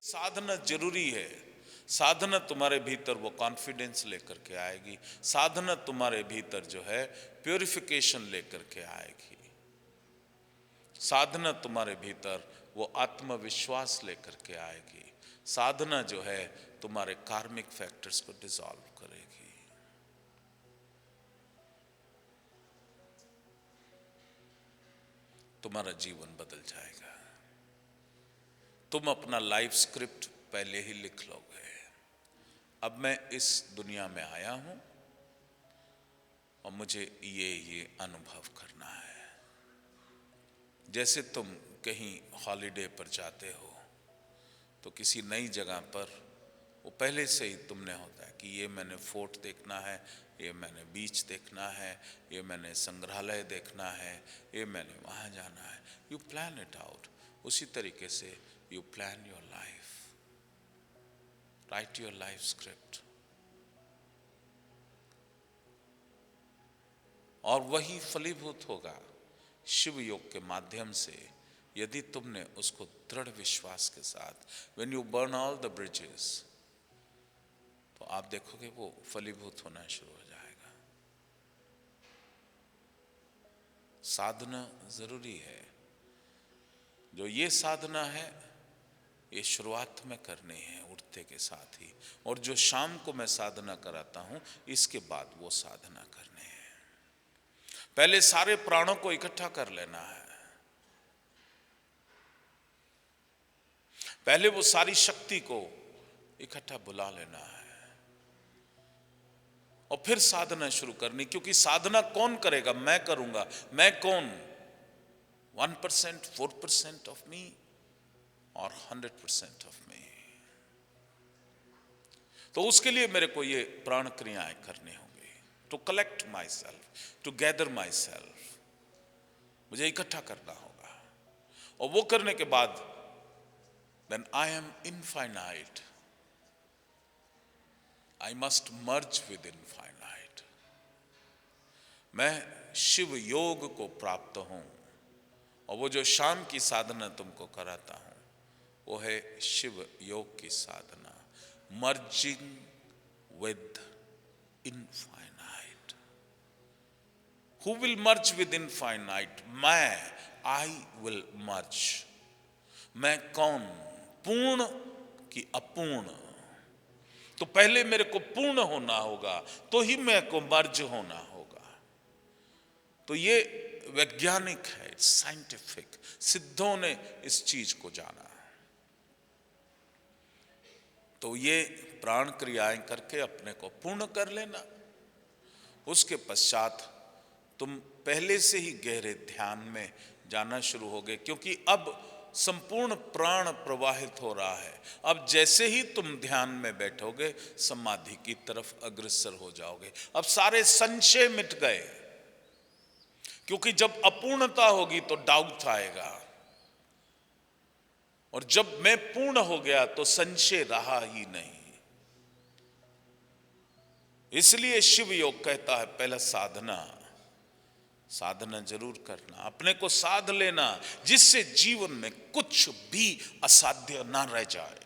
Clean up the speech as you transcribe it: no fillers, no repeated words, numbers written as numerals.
साधना जरूरी है। साधना तुम्हारे भीतर वो कॉन्फिडेंस लेकर के आएगी। साधना तुम्हारे भीतर जो है प्योरिफिकेशन लेकर के आएगी। साधना तुम्हारे भीतर वो आत्मविश्वास लेकर के आएगी। साधना जो है तुम्हारे कार्मिक फैक्टर्स को डिसॉल्व करेगी। तुम्हारा जीवन बदल जाएगा। तुम अपना लाइफ स्क्रिप्ट पहले ही लिख लोगे। अब मैं इस दुनिया में आया हूं और मुझे ये अनुभव करना है। जैसे तुम कहीं हॉलिडे पर जाते हो तो किसी नई जगह पर वो पहले से ही तुमने होता है कि ये मैंने फोर्ट देखना है, ये मैंने बीच देखना है, ये मैंने संग्रहालय देखना है, ये मैंने वहाँ जाना है। You plan it out. उसी तरीके से you plan your life. Right your life script. और वही फलीभूत होगा शिव योग के माध्यम से, यदि तुमने उसको दृढ़ विश्वास के साथ, when you burn all the bridges, तो आप देखोगे वो फलीभूत होना शुरू हो जाएगा। साधना जरूरी है। जो ये साधना है ये शुरुआत में करनी है उठते के साथ ही, और जो शाम को मैं साधना कराता हूं इसके बाद वो साधना करनी है। पहले सारे प्राणों को इकट्ठा कर लेना है। पहले वो सारी शक्ति को इकट्ठा बुला लेना है और फिर साधना शुरू करनी। क्योंकि साधना कौन करेगा? मैं करूंगा। मैं कौन? 1%, 4% ऑफ मी और 100% ऑफ मी। तो उसके लिए मेरे को ये प्राण क्रियाएं करनी होंगी। To collect myself, to gather myself, मुझे इकट्ठा करना होगा। और वो करने के बाद then I am infinite, I must merge with infinite. मैं शिव योग को प्राप्त हूं। और वो जो शाम की साधना तुमको कराता हूं वो है शिव योग की साधना, merging with infinite. Who will merge with infinite? मैं, आई विल मर्ज। मैं कौन? पूर्ण कि अपूर्ण? तो पहले मेरे को पूर्ण होना होगा, तो ही मेरे को मर्ज होना होगा। तो ये वैज्ञानिक है, साइंटिफिक। सिद्धों ने इस चीज को जाना। तो ये प्राण क्रियाएं करके अपने को पूर्ण कर लेना। उसके पश्चात तुम पहले से ही गहरे ध्यान में जाना शुरू हो गए, क्योंकि अब संपूर्ण प्राण प्रवाहित हो रहा है। अब जैसे ही तुम ध्यान में बैठोगे समाधि की तरफ अग्रसर हो जाओगे। अब सारे संशय मिट गए, क्योंकि जब अपूर्णता होगी तो डाउट आएगा, और जब मैं पूर्ण हो गया तो संशय रहा ही नहीं। इसलिए शिव योग कहता है पहला साधना। साधना जरूर करना, अपने को साध लेना, जिससे जीवन में कुछ भी असाध्य ना रह जाए।